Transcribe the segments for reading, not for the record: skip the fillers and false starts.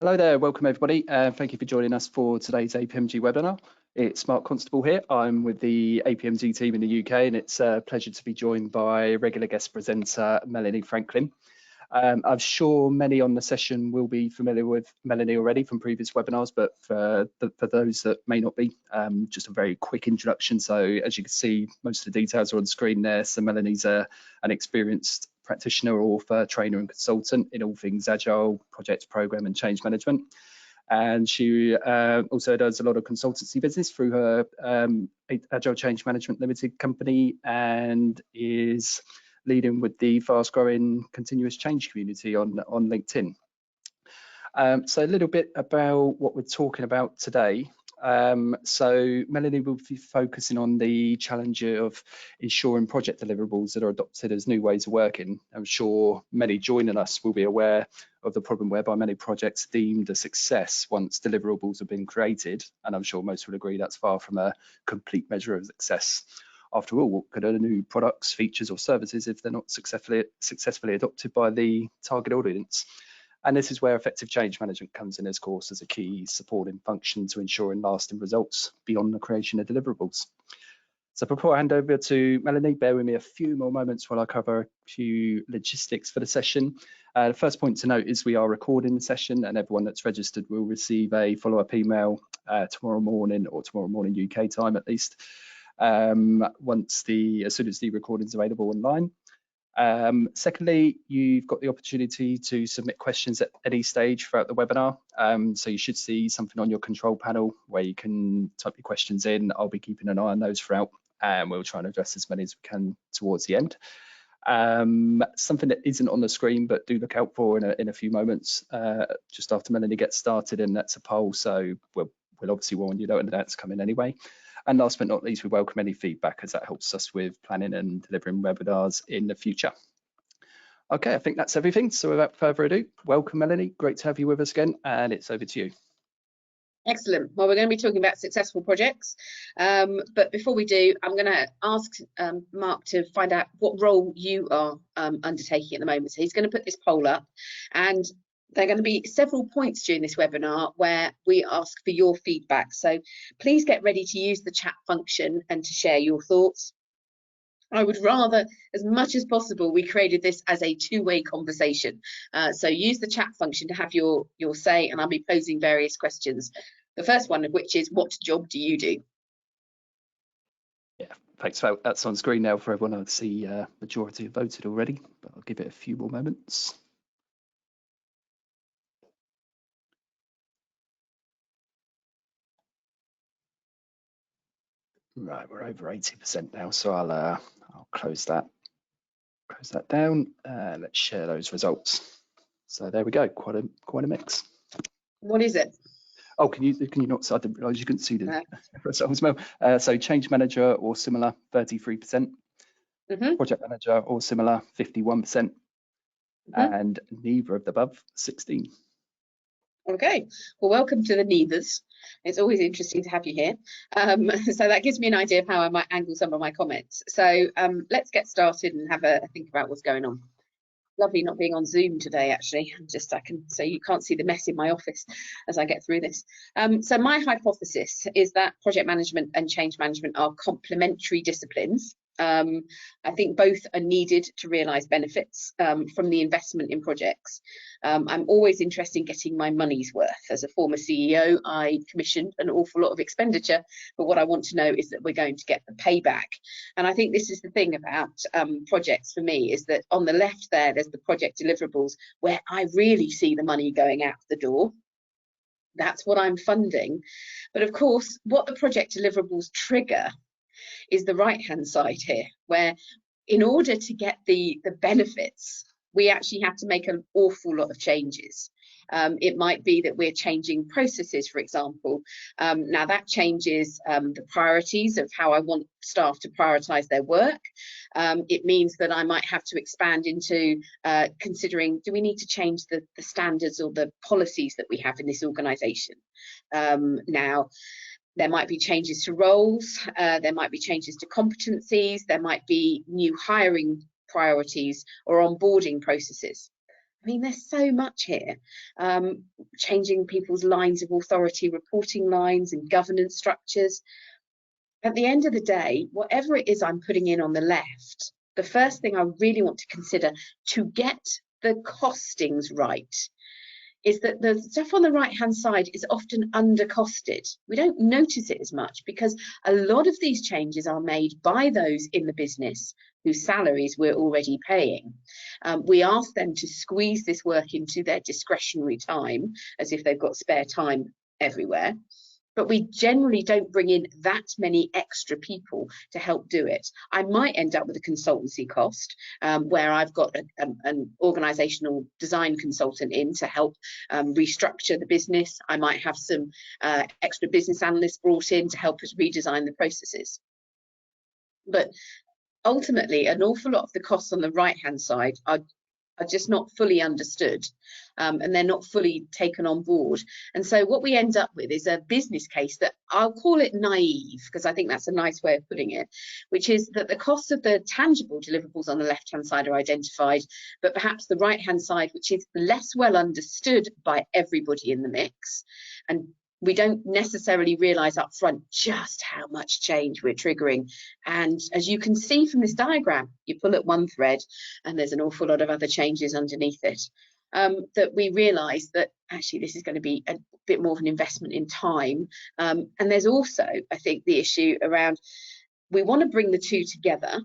Hello there, welcome everybody. Thank you for joining us for today's APMG webinar. It's Mark Constable here. I'm with the APMG team in the UK, and it's a pleasure to be joined by regular guest presenter Melanie Franklin. I'm sure many on the session will be familiar with Melanie already from previous webinars, but for those that may not be, just a very quick introduction. So as you can see, most of the details are on screen there. So Melanie's an experienced practitioner, author, trainer and consultant in all things Agile, project, program and change management. And she also does a lot of consultancy business through her Agile Change Management Limited company, and is leading with the fast growing continuous change community on LinkedIn. So a little bit about what we're talking about today. So Melanie will be focusing on the challenge of ensuring project deliverables that are adopted as new ways of working. I'm sure many joining us will be aware of the problem whereby many projects deemed a success once deliverables have been created, and I'm sure most will agree that's far from a complete measure of success. After all, what good are the new products, features or services if they're not successfully adopted by the target audience? And this is where effective change management comes in, of course, as a key supporting function to ensuring lasting results beyond the creation of deliverables. So before I hand over to Melanie, bear with me a few more moments while I cover a few logistics for the session. The first point to note is we are recording the session, and everyone that's registered will receive a follow-up email tomorrow morning, or tomorrow morning UK time at least, as soon as the recording is available online. Secondly, you've got the opportunity to submit questions at any stage throughout the webinar. So you should see something on your control panel where you can type your questions in. I'll be keeping an eye on those throughout, and we'll try and address as many as we can towards the end. Something that isn't on the screen, but do look out for in a few moments, just after Melanie gets started, and that's a poll. So we'll obviously warn you that that's coming anyway. And last but not least, we welcome any feedback, as that helps us with planning and delivering webinars in the future. Okay, I think that's everything. So without further ado, welcome Melanie, great to have you with us again, and it's over to you. Excellent. Well, we're going to be talking about successful projects, but before we do, I'm going to ask Mark to find out what role you are undertaking at the moment. So he's going to put this poll up, and there are going to be several points during this webinar where we ask for your feedback. So please get ready to use the chat function and to share your thoughts. I would rather, as much as possible, we created this as a two-way conversation. So use the chat function to have your say, and I'll be posing various questions. The first one of which is, what job do you do? Yeah, thanks. That's on screen now for everyone. I see majority have voted already, but I'll give it a few more moments. Right, we're over 80% now, so I'll close that down. Let's share those results. So there we go, quite a mix. What is it? Oh, can you not? I didn't realise you couldn't see the results. Well, so change manager or similar, 33%. Project manager or similar, 51%. And neither of the above, 16%. Okay, well, welcome to the neithers. It's always interesting to have you here. So that gives me an idea of how I might angle some of my comments. So let's get started and have a think about what's going on. Lovely not being on Zoom today, actually. So you can't see the mess in my office as I get through this. So my hypothesis is that project management and change management are complementary disciplines. I think both are needed to realise benefits from the investment in projects. I'm always interested in getting my money's worth. As a former CEO, I commissioned an awful lot of expenditure, but what I want to know is that we're going to get the payback. And I think this is the thing about projects for me, is that on the left there's the project deliverables, where I really see the money going out the door. That's what I'm funding. But of course, what the project deliverables trigger is the right-hand side here, where in order to get the benefits, we actually have to make an awful lot of changes. It might be that we're changing processes, for example. Now that changes the priorities of how I want staff to prioritise their work. It means that I might have to expand into considering, do we need to change the standards or the policies that we have in this organisation? Now, there might be changes to roles, there might be changes to competencies, there might be new hiring priorities or onboarding processes. I mean, there's so much here, changing people's lines of authority, reporting lines and governance structures. At the end of the day, whatever it is I'm putting in on the left, the first thing I really want to consider to get the costings right is that the stuff on the right hand side is often under costed. We don't notice it as much because a lot of these changes are made by those in the business whose salaries we're already paying. We ask them to squeeze this work into their discretionary time as if they've got spare time everywhere. But we generally don't bring in that many extra people to help do it. I might end up with a consultancy cost where I've got an organisational design consultant in to help restructure the business. I might have some extra business analysts brought in to help us redesign the processes. But ultimately, an awful lot of the costs on the right-hand side are just not fully understood, and they're not fully taken on board. And so what we end up with is a business case that I'll call it naive, because I think that's a nice way of putting it, which is that the costs of the tangible deliverables on the left-hand side are identified, but perhaps the right-hand side, which is less well understood by everybody in the mix, and we don't necessarily realise up front just how much change we're triggering. And as you can see from this diagram, you pull at one thread and there's an awful lot of other changes underneath it, that we realise that actually this is going to be a bit more of an investment in time. And there's also, I think, the issue around we want to bring the two together.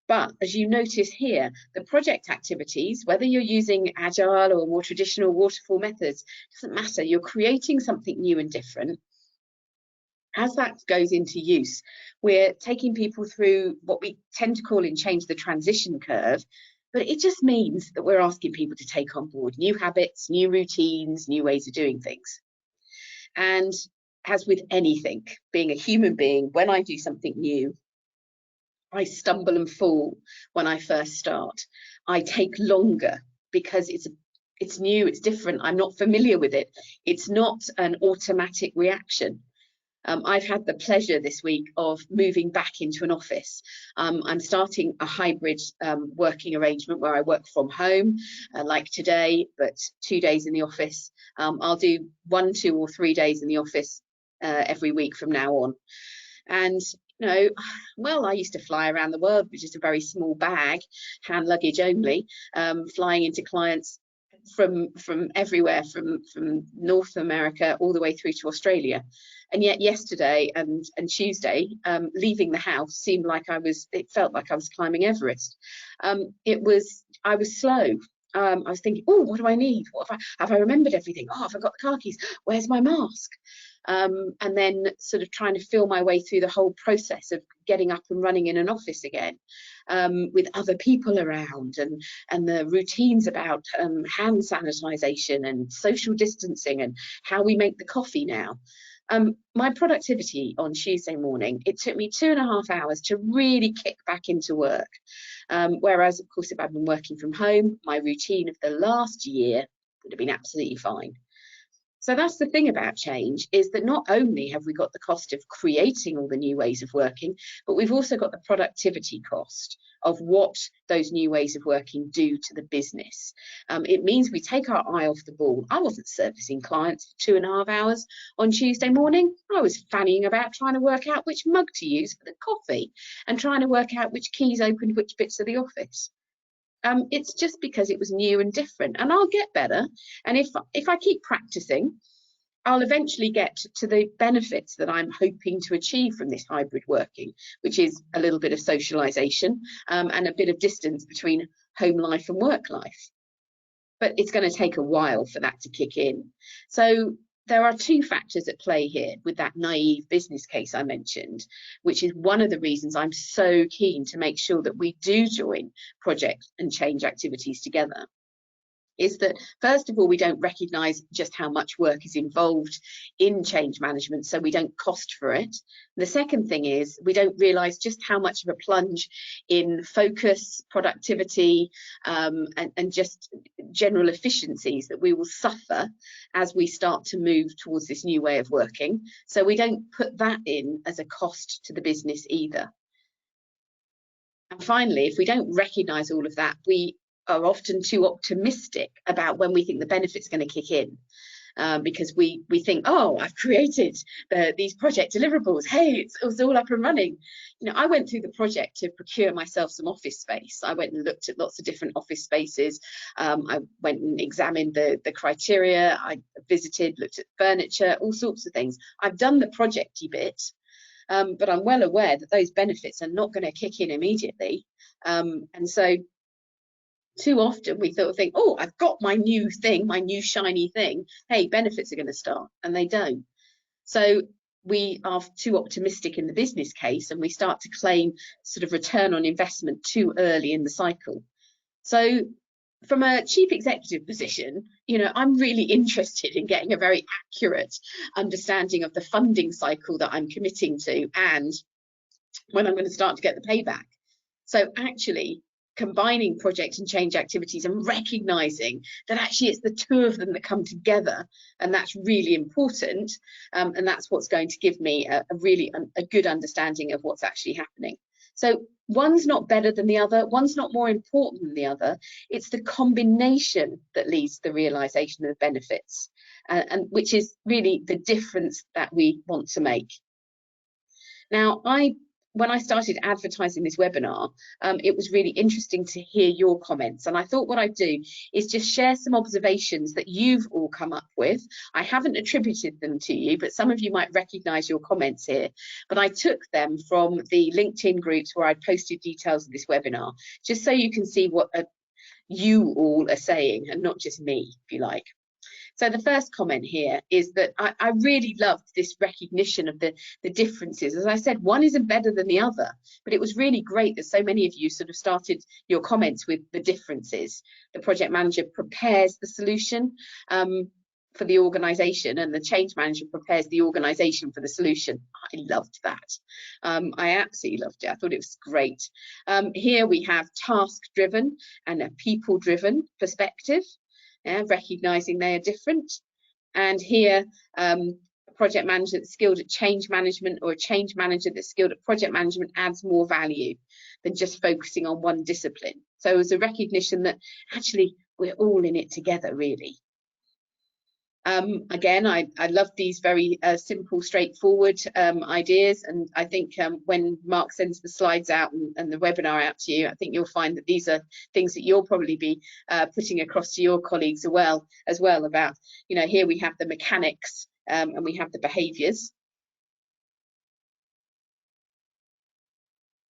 But as you notice here, the project activities, whether you're using Agile or more traditional waterfall methods, doesn't matter. You're creating something new and different. As that goes into use, we're taking people through what we tend to call in change the transition curve, but it just means that we're asking people to take on board new habits, new routines, new ways of doing things. And as with anything, being a human being, when I do something new, I stumble and fall when I first start. I take longer because it's new, it's different, I'm not familiar with it. It's not an automatic reaction. I've had the pleasure this week of moving back into an office. I'm starting a hybrid working arrangement where I work from home, like today, but 2 days in the office. I'll do 1, 2 or 3 days in the office every week from now on. And you know, well, I used to fly around the world with just a very small bag, hand luggage only, flying into clients from everywhere, from North America all the way through to Australia. And yet yesterday and Tuesday, leaving the house seemed like it felt like I was climbing Everest. I was slow. I was thinking, oh, what do I need? Have I remembered everything? Oh, have I got the car keys? Where's my mask? And then sort of trying to feel my way through the whole process of getting up and running in an office again, with other people around, and the routines about hand sanitization and social distancing and how we make the coffee now. My productivity on Tuesday morning, it took me 2.5 hours to really kick back into work. Whereas, of course, if I'd been working from home, my routine of the last year would have been absolutely fine. So that's the thing about change, is that not only have we got the cost of creating all the new ways of working, but we've also got the productivity cost of what those new ways of working do to the business. It means we take our eye off the ball. I wasn't servicing clients for 2.5 hours on Tuesday morning. I was fannying about trying to work out which mug to use for the coffee and trying to work out which keys opened which bits of the office. It's just because it was new and different, and I'll get better. And if I keep practicing, I'll eventually get to the benefits that I'm hoping to achieve from this hybrid working, which is a little bit of socialization and a bit of distance between home life and work life. But it's going to take a while for that to kick in. So there are 2 factors at play here with that naive business case I mentioned, which is one of the reasons I'm so keen to make sure that we do join project and change activities together. Is that, first of all, we don't recognise just how much work is involved in change management, so we don't cost for it. The second thing is we don't realise just how much of a plunge in focus, productivity, and just general efficiencies that we will suffer as we start to move towards this new way of working. So we don't put that in as a cost to the business either. And finally, if we don't recognise all of that, we are often too optimistic about when we think the benefit's going to kick in. Because we think, oh, I've created these project deliverables. Hey, it's all up and running. You know, I went through the project to procure myself some office space. I went and looked at lots of different office spaces. I went and examined the criteria. I visited, looked at furniture, all sorts of things. I've done the projecty bit, but I'm well aware that those benefits are not going to kick in immediately. And so too often we sort of think, oh, I've got my new thing, my new shiny thing. Hey, benefits are going to start, and they don't. So we are too optimistic in the business case, and we start to claim sort of return on investment too early in the cycle. So from a chief executive position, you know, I'm really interested in getting a very accurate understanding of the funding cycle that I'm committing to and when I'm going to start to get the payback. So actually combining project and change activities and recognizing that actually it's the two of them that come together, and that's really important, and that's what's going to give me a really good understanding of what's actually happening. So one's not better than the other, one's not more important than the other. It's the combination that leads to the realization of the benefits, and which is really the difference that we want to make. Now, when I started advertising this webinar, it was really interesting to hear your comments. And I thought what I'd do is just share some observations that you've all come up with. I haven't attributed them to you, but some of you might recognize your comments here. But I took them from the LinkedIn groups where I posted details of this webinar, just so you can see what you all are saying and not just me, if you like. So the first comment here is that I really loved this recognition of the differences. As I said, one isn't better than the other, but it was really great that so many of you sort of started your comments with the differences. The project manager prepares the solution for the organisation, and the change manager prepares the organisation for the solution. I loved that. I absolutely loved it. I thought it was great. Here we have task-driven and a people-driven perspective. Recognizing they are different. And here, a project manager that's skilled at change management or a change manager that's skilled at project management adds more value than just focusing on one discipline. So it was a recognition that actually we're all in it together, really. Again, I love these very simple, straightforward ideas, and I think when Mark sends the slides out and the webinar out to you, I think you'll find that these are things that you'll probably be putting across to your colleagues as well about, you know, here we have the mechanics and we have the behaviours.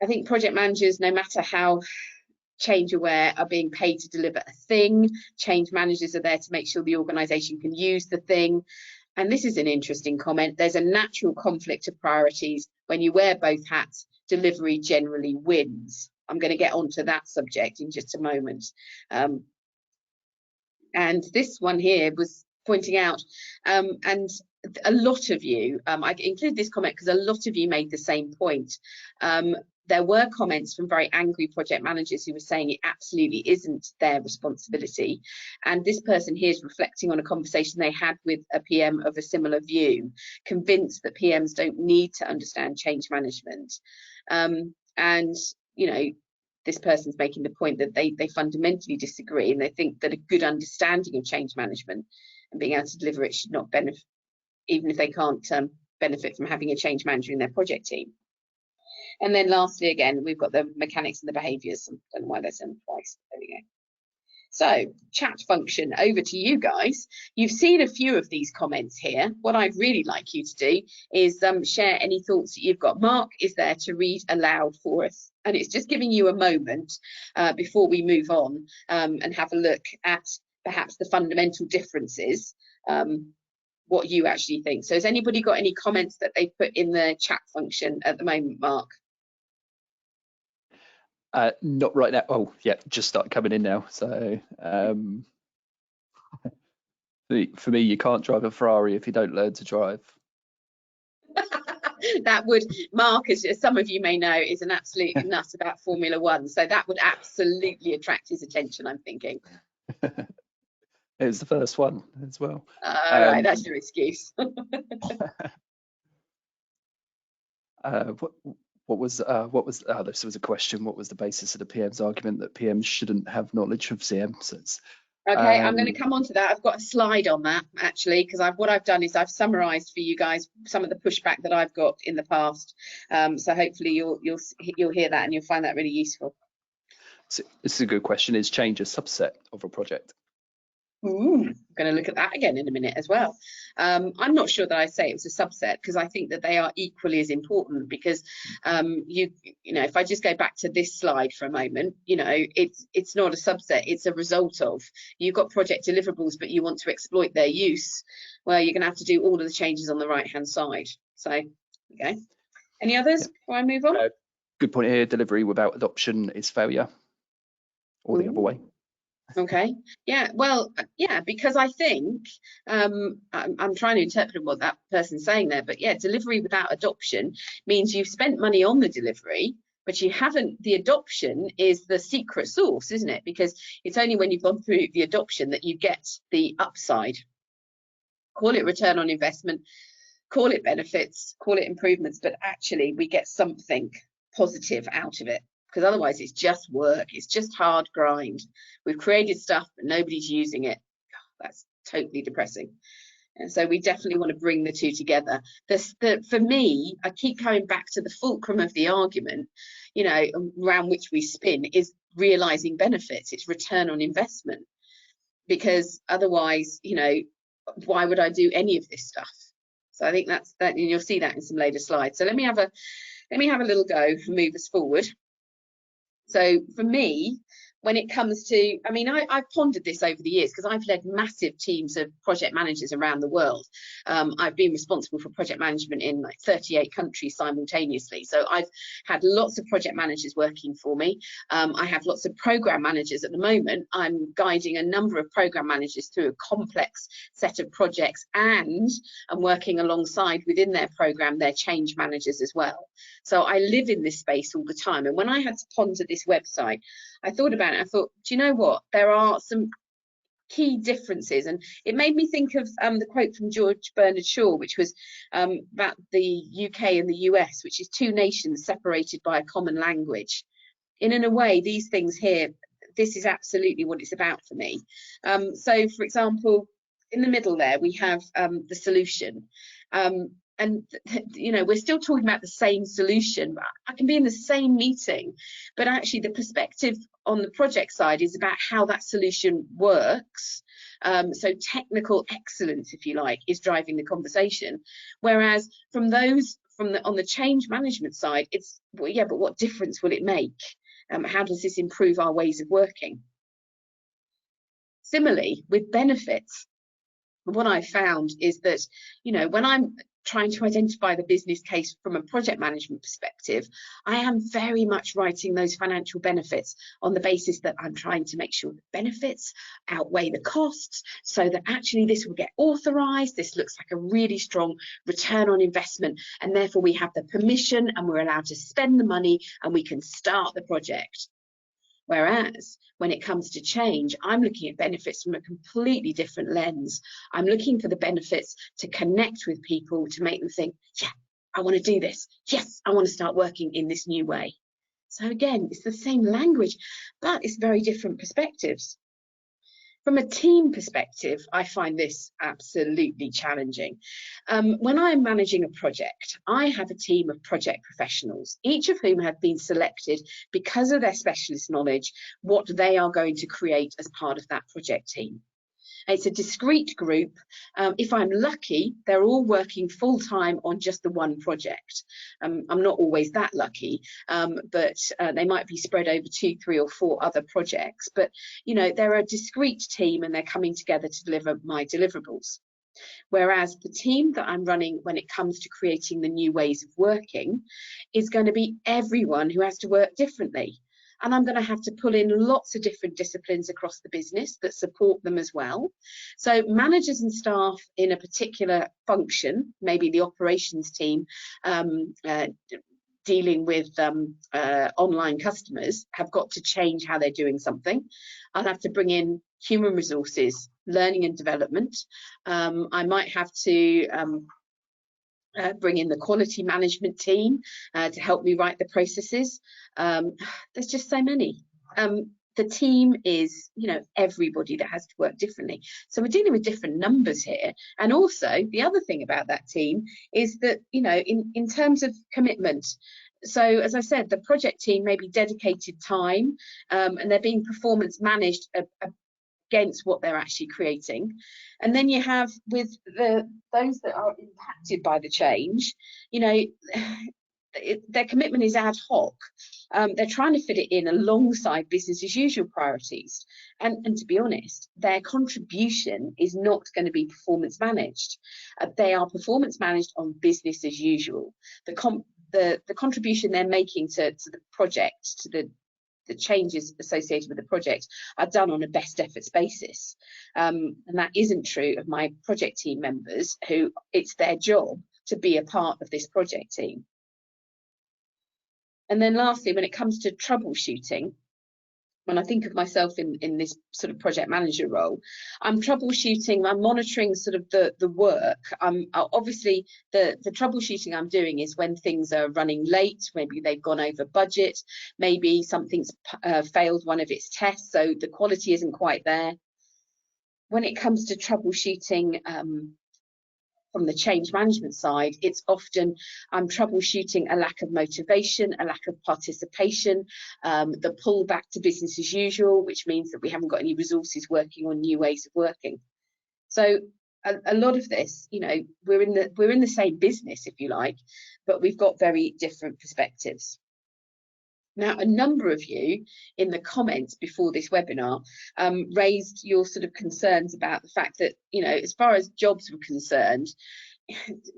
I think project managers, no matter how change aware, are being paid to deliver a thing. Change managers are there to make sure the organisation can use the thing. And this is an interesting comment. There's a natural conflict of priorities. When you wear both hats, delivery generally wins. I'm going to get onto that subject in just a moment. And this one here was pointing out, and a lot of you, I include this comment because a lot of you made the same point. There were comments from very angry project managers who were saying it absolutely isn't their responsibility. And this person here is reflecting on a conversation they had with a PM of a similar view, convinced that PMs don't need to understand change management. And, you know, this person's making the point that they fundamentally disagree, and they think that a good understanding of change management and being able to deliver it should not benefit, even if they can't benefit from having a change manager in their project team. And then lastly, again, we've got the mechanics and the behaviours. I don't know why they're sent twice. There we go. So chat function, over to you guys. You've seen a few of these comments here. What I'd really like you to do is share any thoughts that you've got. Mark is there to read aloud for us. And it's just giving you a moment before we move on and have a look at perhaps the fundamental differences, what you actually think. So has anybody got any comments that they've put in the chat function at the moment, Mark? Not right now. Oh, yeah, just start coming in now. So for me, you can't drive a Ferrari if you don't learn to drive. That would, Mark, as some of you may know, is an absolute nut about Formula One. So that would absolutely attract his attention, I'm thinking. It was the first one as well. All right, that's your excuse. this was a question. What was the basis of the PM's argument that PMs shouldn't have knowledge of CMs? Okay, I'm going to come on to that. I've got a slide on that actually, because what I've done is I've summarised for you guys some of the pushback that I've got in the past. So hopefully you'll hear that and you'll find that really useful. So this is a good question. Is change a subset of a project? I'm going to look at that again in a minute as well. I'm not sure that I say it was a subset, because I think that they are equally as important, because you know, if I just go back to this slide for a moment, you know, it's not a subset, it's a result of. You've got project deliverables, but you want to exploit their use. Well, you're going to have to do all of the changes on the right hand side. So okay, any others before I move on? Good point here. Delivery without adoption is failure, or the other way. Okay, yeah, well, yeah, because I think I'm trying to interpret what that person's saying there, but yeah, delivery without adoption means you've spent money on the delivery, but you haven't. The adoption is the secret sauce, isn't it? Because it's only when you've gone through the adoption that you get the upside. Call it return on investment, call it benefits, call it improvements, but actually we get something positive out of it. Because otherwise it's just work, it's just hard grind. We've created stuff, but nobody's using it. That's totally depressing. And so we definitely want to bring the two together. For me, I keep coming back to the fulcrum of the argument, you know, around which we spin, is realizing benefits. It's return on investment. Because otherwise, you know, why would I do any of this stuff? So I think that's that, and you'll see that in some later slides. So let me have a little go and move us forward. So for me, when it comes to, I mean, I've pondered this over the years, because I've led massive teams of project managers around the world. I've been responsible for project management in like 38 countries simultaneously. So I've had lots of project managers working for me. I have lots of program managers at the moment. I'm guiding a number of program managers through a complex set of projects, and I'm working alongside within their program, their change managers as well. So I live in this space all the time. And when I had to ponder this website, I thought about it. I thought, do you know what? There are some key differences, and it made me think of the quote from George Bernard Shaw, which was about the UK and the US, which is two nations separated by a common language. In a way, these things here, this is absolutely what it's about for me. So, for example, in the middle there, we have the solution. And, you know, we're still talking about the same solution. I can be in the same meeting, but actually the perspective on the project side is about how that solution works. So technical excellence, if you like, is driving the conversation. Whereas on the change management side, it's, well, yeah, but what difference will it make? How does this improve our ways of working? Similarly, with benefits, what I found is that, you know, when I'm trying to identify the business case from a project management perspective, I am very much writing those financial benefits on the basis that I'm trying to make sure the benefits outweigh the costs, so that actually this will get authorized. This looks like a really strong return on investment, and therefore we have the permission and we're allowed to spend the money and we can start the project. Whereas when it comes to change, I'm looking at benefits from a completely different lens. I'm looking for the benefits to connect with people, to make them think, yeah, I want to do this. Yes, I want to start working in this new way. So again, it's the same language, but it's very different perspectives. From a team perspective, I find this absolutely challenging. When I'm managing a project, I have a team of project professionals, each of whom have been selected because of their specialist knowledge, what they are going to create as part of that project team. It's a discrete group. If I'm lucky, they're all working full-time on just the one project. I'm not always that lucky, but they might be spread over 2, 3 or 4 other projects. But, you know, they're a discrete team and they're coming together to deliver my deliverables. Whereas the team that I'm running when it comes to creating the new ways of working is going to be everyone who has to work differently. And I'm going to have to pull in lots of different disciplines across the business that support them as well. So managers and staff in a particular function, maybe the operations team dealing with online customers, have got to change how they're doing something. I'll have to bring in human resources, learning and development. I might have to bring in the quality management team to help me write the processes. There's just so many. The team is, you know, everybody that has to work differently. So we're dealing with different numbers here. And also the other thing about that team is that, you know, in terms of commitment, so as I said, the project team may be dedicated time and they're being performance managed against what they're actually creating. And then you have with those that are impacted by the change, you know, their commitment is ad hoc. They're trying to fit it in alongside business as usual priorities. And to be honest, their contribution is not going to be performance managed. They are performance managed on business as usual. The contribution they're making to the project, to the changes associated with the project, are done on a best efforts basis. And that isn't true of my project team members, who it's their job to be a part of this project team. And then lastly, when it comes to troubleshooting, when I think of myself in this sort of project manager role, I'm troubleshooting, I'm monitoring sort of the work. Obviously the troubleshooting I'm doing is when things are running late, maybe they've gone over budget, maybe something's failed one of its tests, so the quality isn't quite there. When it comes to troubleshooting from the change management side, it's often I'm troubleshooting a lack of motivation, a lack of participation, the pull back to business as usual, which means that we haven't got any resources working on new ways of working. So a lot of this, you know, we're in the same business, if you like, but we've got very different perspectives. Now, a number of you in the comments before this webinar raised your sort of concerns about the fact that, you know, as far as jobs were concerned,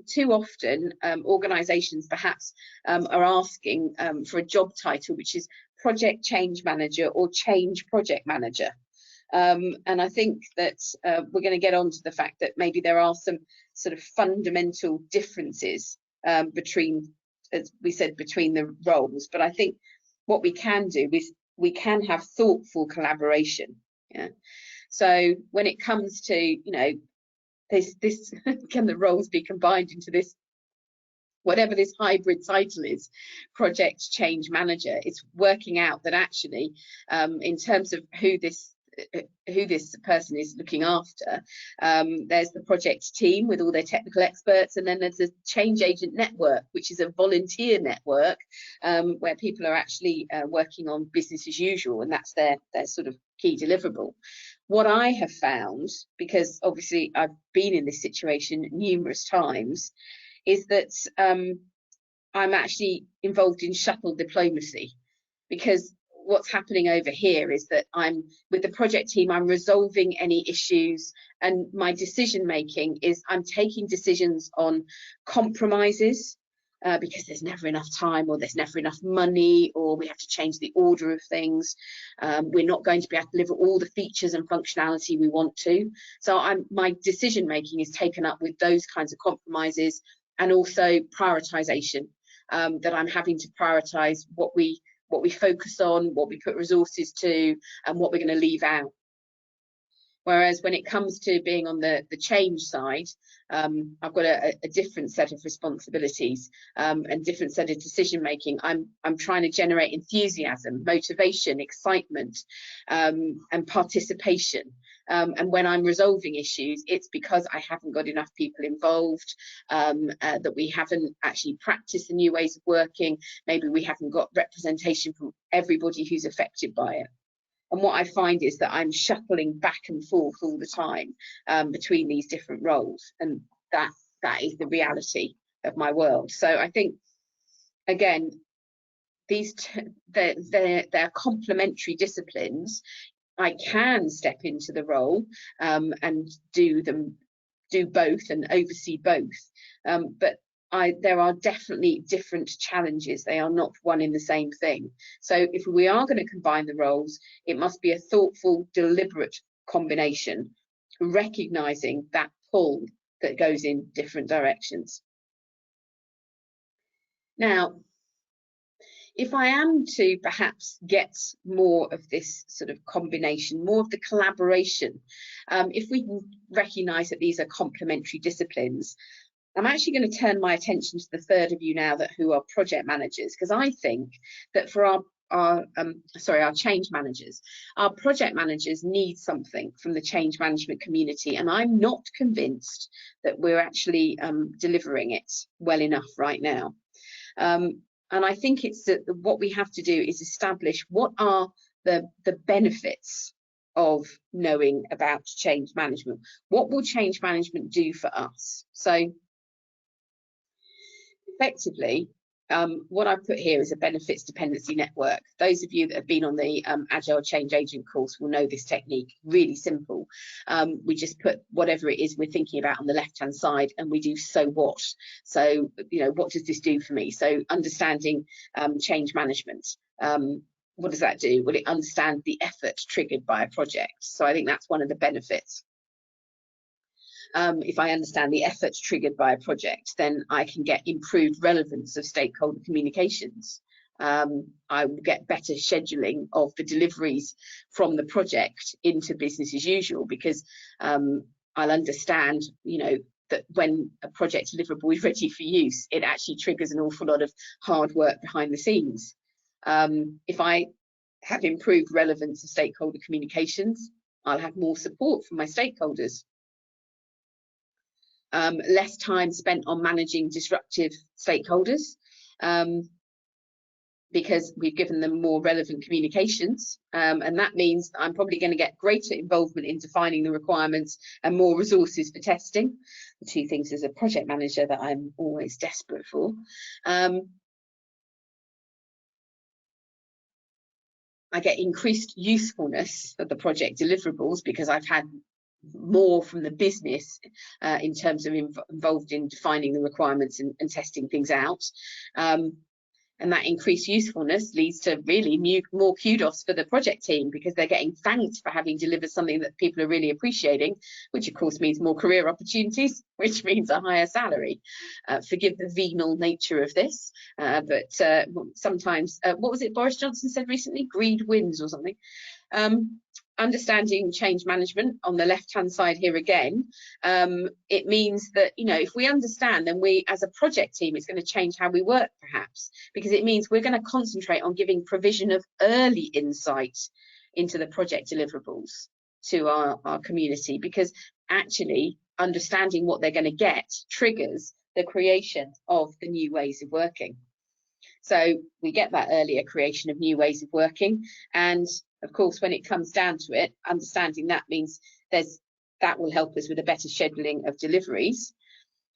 too often organisations perhaps are asking for a job title which is project change manager or change project manager. And I think that we're going to get on to the fact that maybe there are some sort of fundamental differences between, as we said, between the roles. But I think what we can do is we can have thoughtful collaboration. Yeah. So when it comes to, you know, this can the roles be combined into this, whatever this hybrid title is, project change manager? It's working out that actually, in terms of who this person is looking after, there's the project team with all their technical experts, and then there's a change agent network, which is a volunteer network where people are actually working on business as usual, and that's their sort of key deliverable. What I have found, because obviously I've been in this situation numerous times, is that I'm actually involved in shuttle diplomacy, because what's happening over here is that I'm with the project team, I'm resolving any issues, and my decision making is I'm taking decisions on compromises because there's never enough time, or there's never enough money, or we have to change the order of things. We're not going to be able to deliver all the features and functionality we want to. So my decision making is taken up with those kinds of compromises, and also prioritization, that I'm having to prioritize what we focus on, what we put resources to, and what we're going to leave out. Whereas when it comes to being on the change side, I've got a different set of responsibilities and different set of decision making. I'm trying to generate enthusiasm, motivation, excitement, and participation. And when I'm resolving issues, it's because I haven't got enough people involved, that we haven't actually practiced the new ways of working. Maybe we haven't got representation from everybody who's affected by it. And what I find is that I'm shuttling back and forth all the time between these different roles, and that is the reality of my world. So I think, again, they're complementary disciplines. I can step into the role and do both and oversee both, but there are definitely different challenges. They are not one in the same thing. So if we are going to combine the roles, it must be a thoughtful, deliberate combination, recognizing that pull that goes in different directions. Now, if I am to perhaps get more of this sort of combination, more of the collaboration, if we can recognize that these are complementary disciplines, I'm actually going to turn my attention to the third of you now who are project managers, because I think that for our change managers, our project managers need something from the change management community, and I'm not convinced that we're actually delivering it well enough right now. And I think it's that what we have to do is establish what are the benefits of knowing about change management. What will change management do for us? So effectively, what I've put here is a benefits dependency network. Those of you that have been on the Agile Change Agent course will know this technique. Really simple. We just put whatever it is we're thinking about on the left-hand side, and we do so what. So, what does this do for me? So understanding change management. What does that do? Well, it understands the effort triggered by a project. So I think that's one of the benefits. If I understand the efforts triggered by a project, then I can get improved relevance of stakeholder communications. I will get better scheduling of the deliveries from the project into business as usual, because I'll understand, that when a project deliverable is ready for use, it actually triggers an awful lot of hard work behind the scenes. If I have improved relevance of stakeholder communications, I'll have more support from my stakeholders. Less time spent on managing disruptive stakeholders, because we've given them more relevant communications, and that means I'm probably going to get greater involvement in defining the requirements and more resources for testing. The two things as a project manager that I'm always desperate for. I get increased usefulness of the project deliverables because I've had more from the business in terms of involved in defining the requirements and testing things out. And that increased usefulness leads to really more kudos for the project team, because they're getting thanked for having delivered something that people are really appreciating, which of course means more career opportunities, which means a higher salary. Forgive the venal nature of this, but sometimes, what was it Boris Johnson said recently? Greed wins or something. Understanding change management on the left-hand side here again, it means that, if we understand, then we as a project team, it's going to change how we work perhaps, because it means we're going to concentrate on giving provision of early insight into the project deliverables to our community, because actually understanding what they're going to get triggers the creation of the new ways of working. So we get that earlier creation of new ways of working, and of course, when it comes down to it, understanding that means that will help us with a better scheduling of deliveries.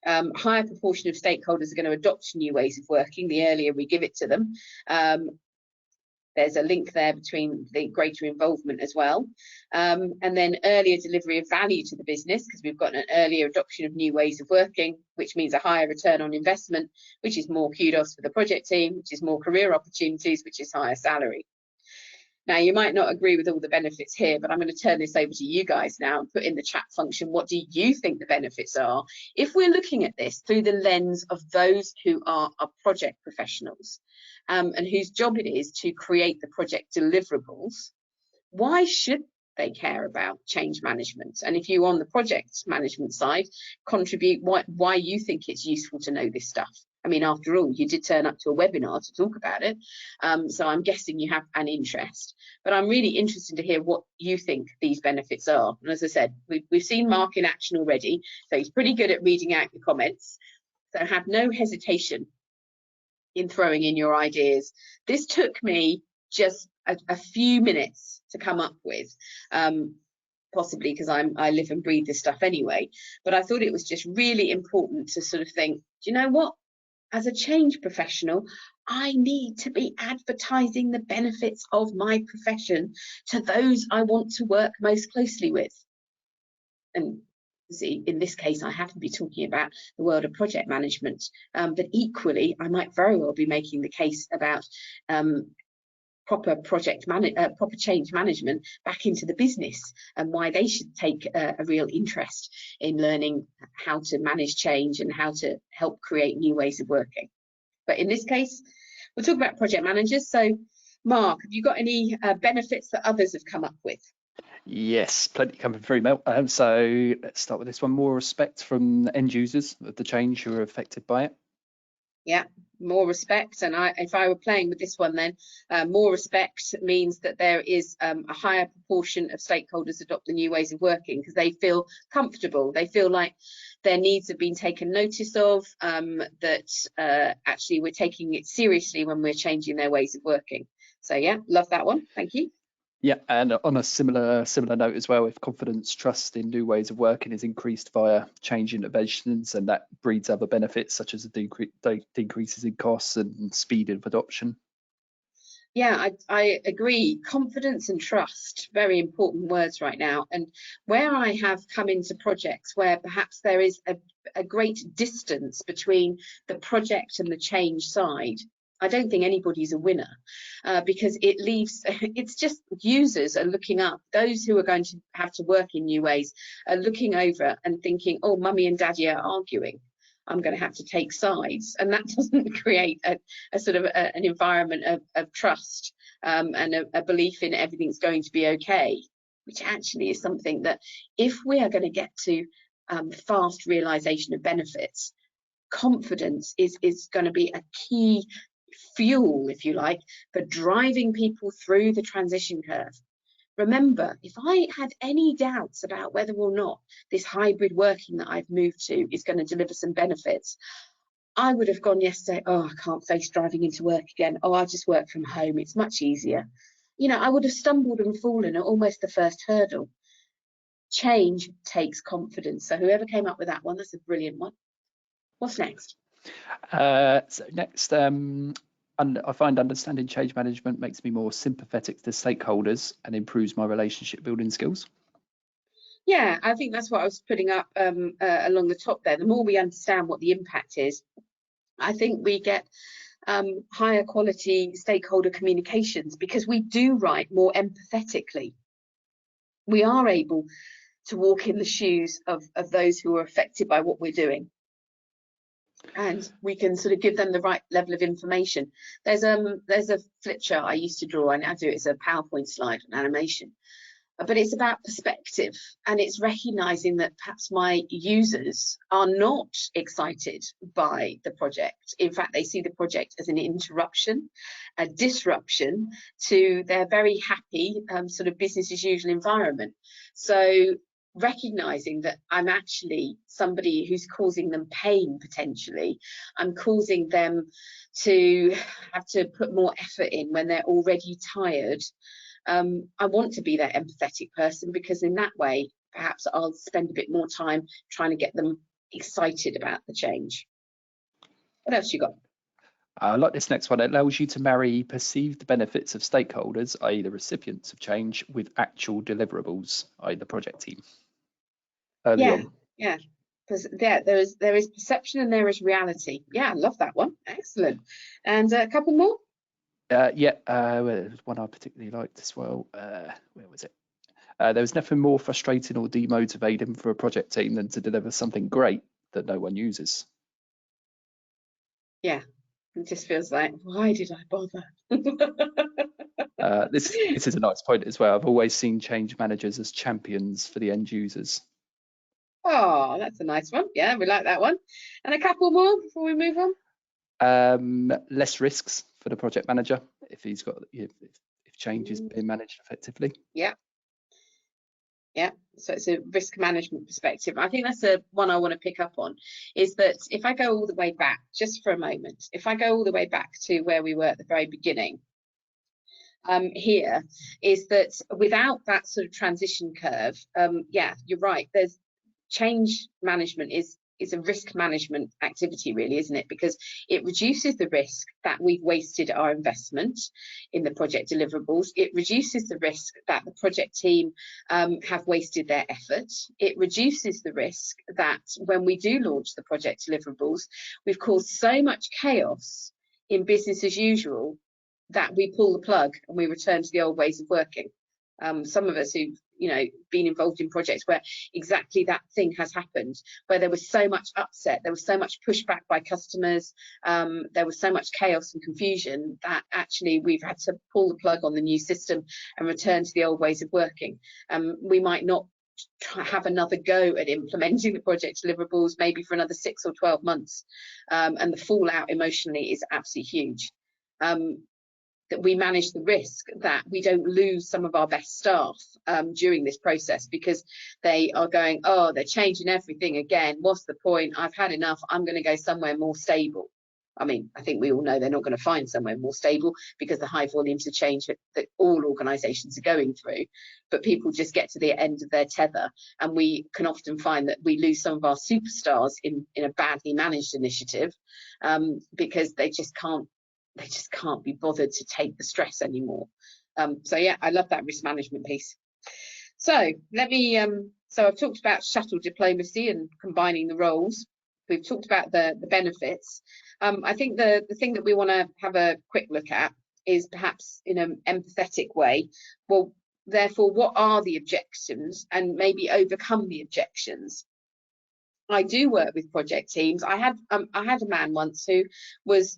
Higher proportion of stakeholders are going to adopt new ways of working the earlier we give it to them. There's a link there between the greater involvement as well. And then earlier delivery of value to the business, because we've got an earlier adoption of new ways of working, which means a higher return on investment, which is more kudos for the project team, which is more career opportunities, which is higher salary. Now, you might not agree with all the benefits here, but I'm going to turn this over to you guys now and put in the chat function, what do you think the benefits are? If we're looking at this through the lens of those who are project professionals, and whose job it is to create the project deliverables, why should they care about change management? And if you on the project management side, contribute why you think it's useful to know this stuff. I mean, after all, you did turn up to a webinar to talk about it, so I'm guessing you have an interest. But I'm really interested to hear what you think these benefits are. And as I said, we've seen Mark in action already, so he's pretty good at reading out your comments. So have no hesitation in throwing in your ideas. This took me just a few minutes to come up with, possibly because I live and breathe this stuff anyway. But I thought it was just really important to sort of think, do you know what? As a change professional, I need to be advertising the benefits of my profession to those I want to work most closely with. And see, in this case, I happen to be talking about the world of project management, but equally, I might very well be making the case about proper change management back into the business, and why they should take a real interest in learning how to manage change and how to help create new ways of working. But in this case, we'll talk about project managers. So Mark, have you got any benefits that others have come up with? Yes, plenty coming through, Mel. So let's start with this one. More respect from the end users of the change who are affected by it. Yeah, more respect. And if I were playing with this one, then more respect means that there is a higher proportion of stakeholders adopt the new ways of working because they feel comfortable. They feel like their needs have been taken notice of, that actually we're taking it seriously when we're changing their ways of working. So yeah, love that one. Thank you. Yeah, and on a similar note as well, if confidence, trust in new ways of working is increased via change innovations, and that breeds other benefits such as the decreases in costs and speed of adoption. Yeah, I agree. Confidence and trust, very important words right now. And where I have come into projects where perhaps there is a great distance between the project and the change side, I don't think anybody's a winner because it leaves, it's just users are looking up. Those who are going to have to work in new ways are looking over and thinking, oh, mummy and daddy are arguing. I'm going to have to take sides, and that doesn't create a sort of an environment of trust and a belief in everything's going to be okay, which actually is something that if we are going to get to fast realization of benefits, confidence is going to be a key fuel, if you like, for driving people through the transition curve. Remember, if I had any doubts about whether or not this hybrid working that I've moved to is going to deliver some benefits, I would have gone yesterday, oh, I can't face driving into work again. Oh, I'll just work from home. It's much easier. You know, I would have stumbled and fallen at almost the first hurdle. Change takes confidence. So whoever came up with that one, that's a brilliant one. What's next? So next, I find understanding change management makes me more sympathetic to stakeholders and improves my relationship building skills. Yeah, I think that's what I was putting up along the top there. The more we understand what the impact is, I think we get higher quality stakeholder communications because we do write more empathetically. We are able to walk in the shoes of those who are affected by what we're doing. And we can sort of give them the right level of information. There's a flip chart I used to draw, and I do it as a PowerPoint slide, an animation. But it's about perspective, and it's recognizing that perhaps my users are not excited by the project. In fact, they see the project as an interruption, a disruption to their very happy sort of business as usual environment. So recognizing that I'm actually somebody who's causing them pain potentially, I'm causing them to have to put more effort in when they're already tired. I want to be that empathetic person because in that way, perhaps I'll spend a bit more time trying to get them excited about the change. What else you got? I like this next one. It allows you to marry perceived benefits of stakeholders, i.e. the recipients of change, with actual deliverables, i.e. the project team. Early on. Yeah. Because there is perception and there is reality. Yeah, I love that one. Excellent. And a couple more? There's one I particularly liked as well. Where was it? There was nothing more frustrating or demotivating for a project team than to deliver something great that no one uses. Yeah, it just feels like, why did I bother? This is a nice point as well. I've always seen change managers as champions for the end users. Oh, that's a nice one. Yeah, we like that one. And a couple more before we move on. Less risks for the project manager if he's got if change is being managed effectively. Yeah. So it's a risk management perspective. I think that's the one I want to pick up on, is that if I go all the way back, just for a moment, if I go all the way back to where we were at the very beginning, here is that without that sort of transition curve, yeah, you're right. There's change management is a risk management activity, really, isn't it? Because it reduces the risk that we've wasted our investment in the project deliverables. It reduces the risk that the project team have wasted their effort. It reduces the risk that when we do launch the project deliverables, we've caused so much chaos in business as usual that we pull the plug and we return to the old ways of working. Some of us who've been involved in projects where exactly that thing has happened, where there was so much upset, there was so much pushback by customers, there was so much chaos and confusion that actually we've had to pull the plug on the new system and return to the old ways of working. We might not have another go at implementing the project deliverables maybe for another 6 or 12 months, and the fallout emotionally is absolutely huge. That we manage the risk that we don't lose some of our best staff during this process, because they are going, oh, they're changing everything again, what's the point, I've had enough, I'm going to go somewhere more stable. I mean, I think we all know they're not going to find somewhere more stable because the high volumes of change that all organisations are going through, but people just get to the end of their tether, and we can often find that we lose some of our superstars in a badly managed initiative, because they just can't be bothered to take the stress anymore. So yeah, I love that risk management piece. So let me, so I've talked about shuttle diplomacy and combining the roles. We've talked about the benefits. I think the thing that we want to have a quick look at is perhaps in an empathetic way. Well, therefore, what are the objections, and maybe overcome the objections? I do work with project teams. I had a man once who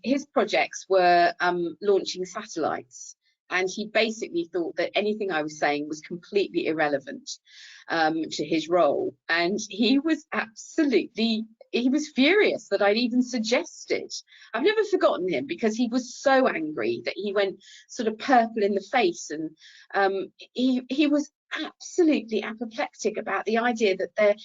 his projects were launching satellites, and he basically thought that anything I was saying was completely irrelevant to his role, and he was furious that I'd even suggested. I've never forgotten him, because he was so angry that he went sort of purple in the face, and he was absolutely apoplectic about the idea that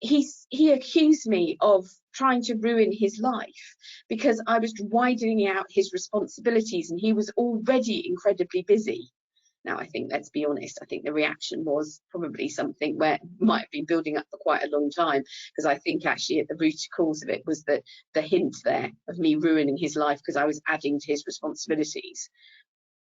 he accused me of trying to ruin his life because I was widening out his responsibilities, and he was already incredibly busy. Now, I think, let's be honest, I think the reaction was probably something where it might have been building up for quite a long time, because I think actually at the root cause of it was the hint there of me ruining his life because I was adding to his responsibilities.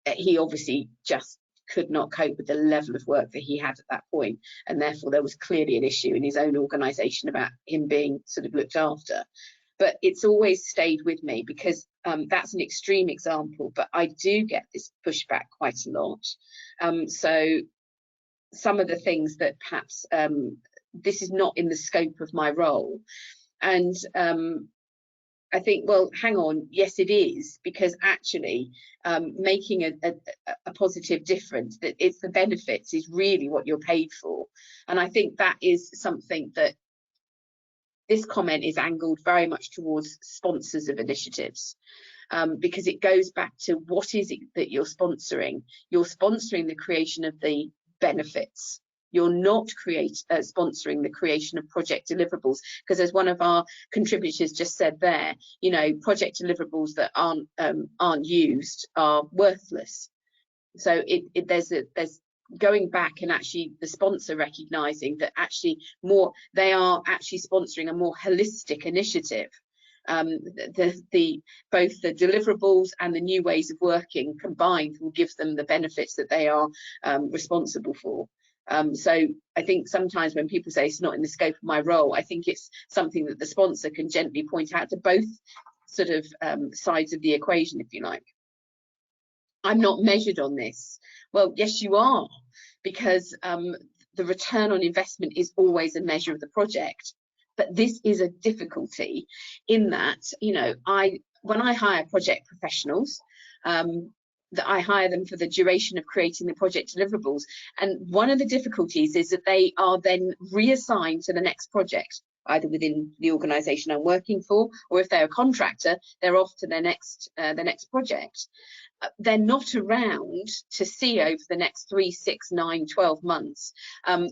He obviously just could not cope with the level of work that he had at that point, and therefore there was clearly an issue in his own organisation about him being sort of looked after. But it's always stayed with me, because that's an extreme example, but I do get this pushback quite a lot. So some of the things that perhaps this is not in the scope of my role, and I think, well, hang on, yes, it is, because actually making a positive difference, that it's the benefits is really what you're paid for. And I think that is something that this comment is angled very much towards sponsors of initiatives, because it goes back to what is it that you're sponsoring? You're sponsoring the creation of the benefits. You're not sponsoring the creation of project deliverables, because as one of our contributors just said there, project deliverables that aren't used are worthless. So there's going back, and actually the sponsor recognizing that actually they are actually sponsoring a more holistic initiative. Both the deliverables and the new ways of working combined will give them the benefits that they are responsible for. So I think sometimes when people say it's not in the scope of my role, I think it's something that the sponsor can gently point out to both sort of sides of the equation, if you like. I'm not measured on this. Well, yes, you are, because the return on investment is always a measure of the project. But this is a difficulty in that, when I hire project professionals, that I hire them for the duration of creating the project deliverables. And one of the difficulties is that they are then reassigned to the next project, either within the organisation I'm working for, or if they're a contractor, they're off to the next project. They're not around to see over the next 3, 6, 9, 12 months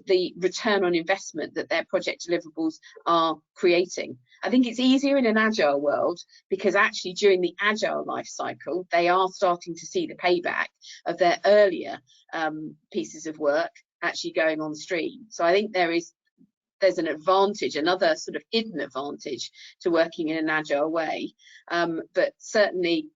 the return on investment that their project deliverables are creating. I think it's easier in an agile world, because actually during the agile life cycle, they are starting to see the payback of their earlier pieces of work actually going on stream. So I think there's an advantage, another sort of hidden advantage to working in an agile way. But certainly,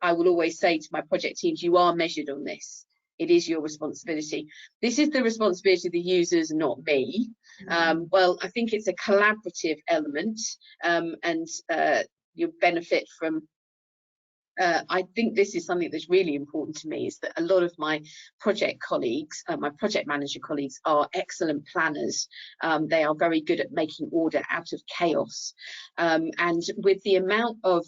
I will always say to my project teams, you are measured on this. It is your responsibility. This is the responsibility of the users, not me. Well, I think it's a collaborative element, and you benefit from I think this is something that's really important to me, is that a lot of my project colleagues, my project manager colleagues, are excellent planners. They are very good at making order out of chaos. And with the amount of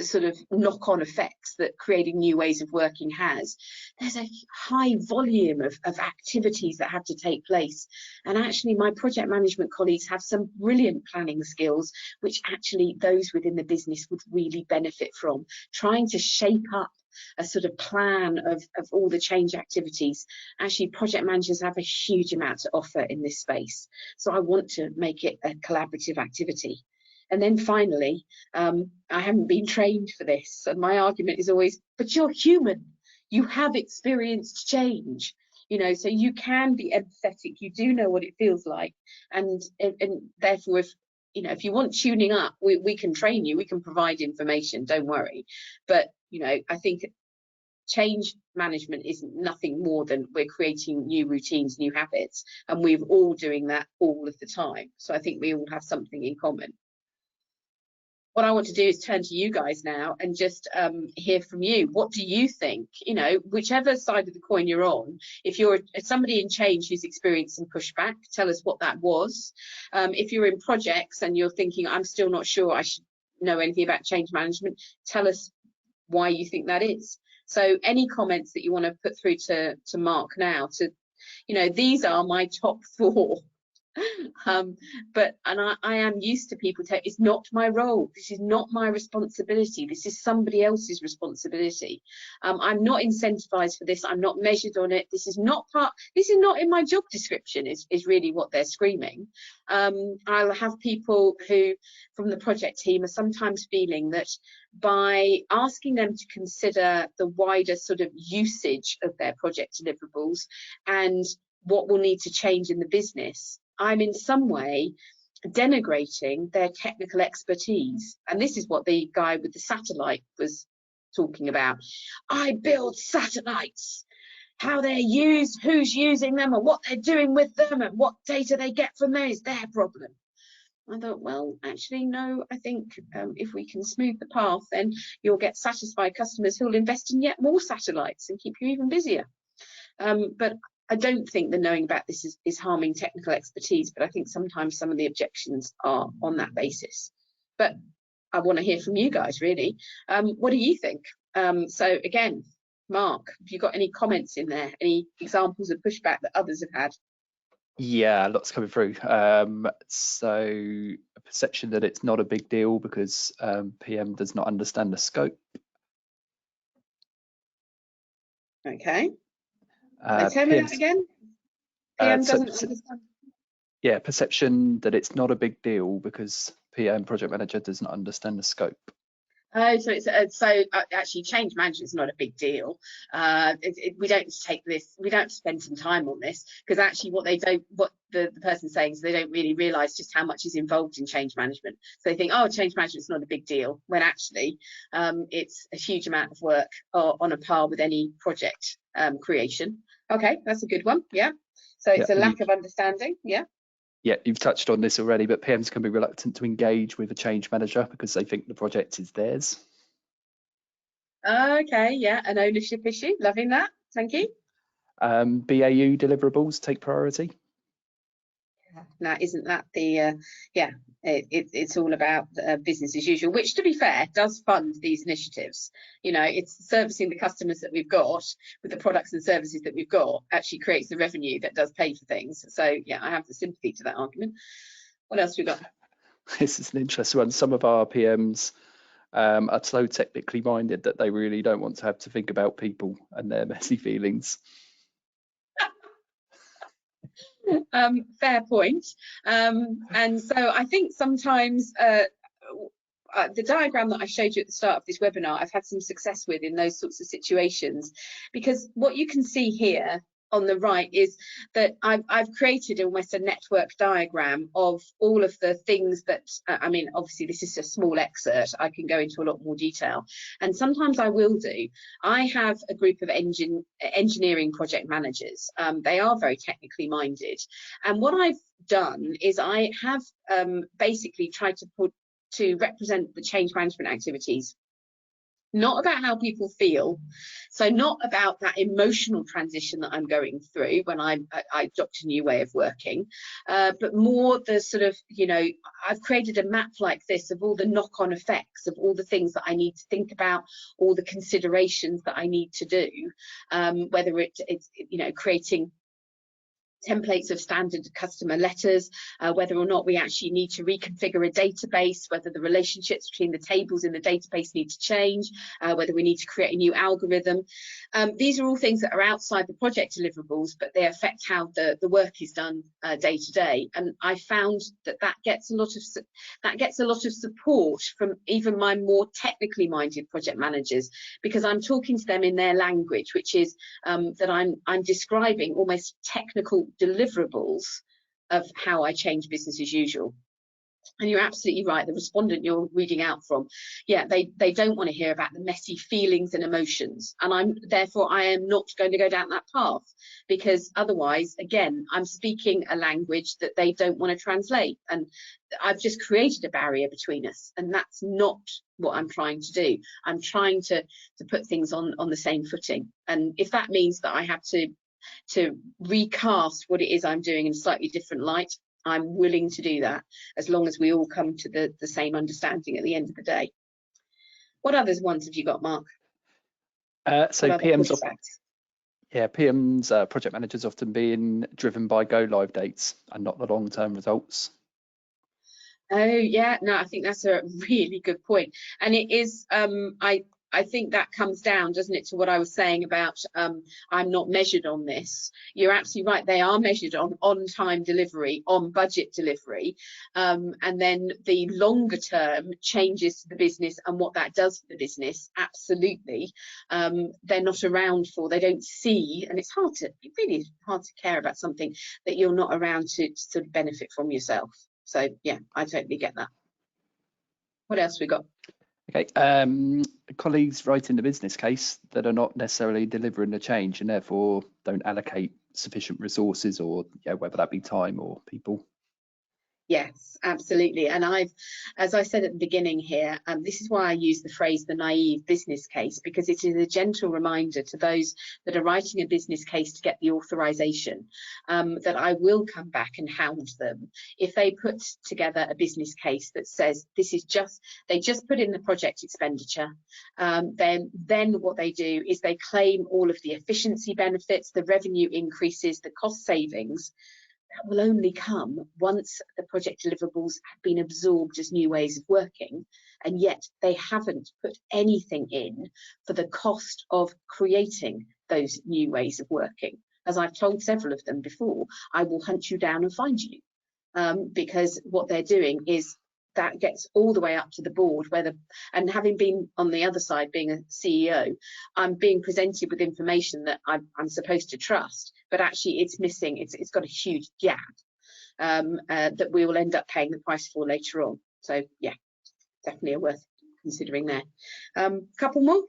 sort of knock-on effects that creating new ways of working has, there's a high volume of activities that have to take place. And actually my project management colleagues have some brilliant planning skills, which actually those within the business would really benefit from, trying to shape up a sort of plan of all the change activities. Actually, project managers have a huge amount to offer in this space. So I want to make it a collaborative activity. And then finally, I haven't been trained for this, and my argument is always, but you're human, you have experienced change, you know, so you can be empathetic, you do know what it feels like, and therefore, if you know, if you want tuning up, we can train you, we can provide information, don't worry. But you know, I think change management is nothing more than we're creating new routines, new habits, and we're all doing that all of the time. So I think we all have something in common. What I want to do is turn to you guys now and just hear from you. What do you think? You know, whichever side of the coin you're on, if you're somebody in change who's experiencing pushback, tell us what that was. If you're in projects and you're thinking, I'm still not sure I should know anything about change management, tell us why you think that is. So any comments that you want to put through to Mark now, to, you know, these are my top 4. But I am used to people telling, it's not my role, this is not my responsibility, this is somebody else's responsibility. I'm not incentivized for this, I'm not measured on it, this is not in my job description, is really what they're screaming. I'll have people who from the project team are sometimes feeling that by asking them to consider the wider sort of usage of their project deliverables and what will need to change in the business, I'm in some way denigrating their technical expertise. And this is what the guy with the satellite was talking about. I build satellites, how they're used, who's using them, and what they're doing with them, and what data they get from there is their problem. I thought, well, actually, no, I think if we can smooth the path, then you'll get satisfied customers who'll invest in yet more satellites and keep you even busier. But I don't think the knowing about this is harming technical expertise, but I think sometimes some of the objections are on that basis. But I want to hear from you guys, really. What do you think? So again, Mark, have you got any comments in there? Any examples of pushback that others have had? Yeah, lots coming through. So a perception that it's not a big deal because PM does not understand the scope. Okay. Tell me that again. PM doesn't understand. Yeah, perception that it's not a big deal because PM project manager does not understand the scope. Oh, so it's actually change management is not a big deal. We don't take this. We don't spend some time on this because actually, what the person's saying is they don't really realise just how much is involved in change management. So they think, oh, change management is not a big deal, when actually it's a huge amount of work on a par with any project creation. Okay, that's a good one. Yeah. So it's a lack of understanding. Yeah. Yeah, you've touched on this already, but PMs can be reluctant to engage with a change manager because they think the project is theirs. Okay, yeah, an ownership issue. Loving that. Thank you. BAU deliverables take priority. Now, isn't that the it's all about business as usual, which, to be fair, does fund these initiatives. You know, it's servicing the customers that we've got with the products and services that we've got actually creates the revenue that does pay for things. So yeah, I have the sympathy to that argument. What else we got? This is an interesting one. Some of our PMs are so technically minded that they really don't want to have to think about people and their messy feelings. Fair point. And so I think sometimes the diagram that I showed you at the start of this webinar, I've had some success with in those sorts of situations, because what you can see here on the right is that I've created almost a network diagram of all of the things that, I mean, obviously this is a small excerpt, I can go into a lot more detail, and sometimes I will do. I have a group of engineering project managers. They are very technically minded, and what I've done is I have basically tried to represent the change management activities not about how people feel. So not about that emotional transition that I'm going through when I adopt a new way of working, but more the sort of, you know, I've created a map like this of all the knock-on effects of all the things that I need to think about, all the considerations that I need to do, whether it's, you know, creating templates of standard customer letters, whether or not we actually need to reconfigure a database, whether the relationships between the tables in the database need to change, whether we need to create a new algorithm. These are all things that are outside the project deliverables, but they affect how the work is done day to day. And I found that gets a lot of support from even my more technically minded project managers, because I'm talking to them in their language, which is that I'm describing almost technical deliverables of how I change business as usual. And you're absolutely right, the respondent you're reading out from, yeah, they don't want to hear about the messy feelings and emotions, and I am not going to go down that path, because otherwise, again, I'm speaking a language that they don't want to translate, and I've just created a barrier between us, and that's not what I'm trying to do. I'm trying to put things on the same footing, and if that means that I have to recast what it is I'm doing in a slightly different light, I'm willing to do that, as long as we all come to the same understanding at the end of the day. What other ones have you got, Mark? So PMs, project managers often being driven by go live dates and not the long-term results. Oh yeah, no, I think that's a really good point, and it is. I think that comes down, doesn't it, to what I was saying about I'm not measured on this. You're absolutely right. They are measured on time delivery, on budget delivery, and then the longer term changes to the business and what that does for the business. Absolutely, they're not around for. They don't see, and it's really hard to care about something that you're not around to sort of benefit from yourself. So yeah, I totally get that. What else we got? Okay, colleagues writing the business case that are not necessarily delivering the change and therefore don't allocate sufficient resources, or whether that be time or people. Yes, absolutely. And as I said at the beginning here, this is why I use the phrase the naive business case, because it is a gentle reminder to those that are writing a business case to get the authorization, that I will come back and hound them if they put together a business case that says they just put in the project expenditure, then what they do is they claim all of the efficiency benefits, the revenue increases, the cost savings. That will only come once the project deliverables have been absorbed as new ways of working, and yet they haven't put anything in for the cost of creating those new ways of working. As I've told several of them before, I will hunt you down and find you, because what they're doing is that gets all the way up to the board, and having been on the other side, being a CEO, I'm being presented with information that I'm supposed to trust, but actually it's missing. It's got a huge gap that we will end up paying the price for later on. So yeah, definitely worth considering there. Couple more.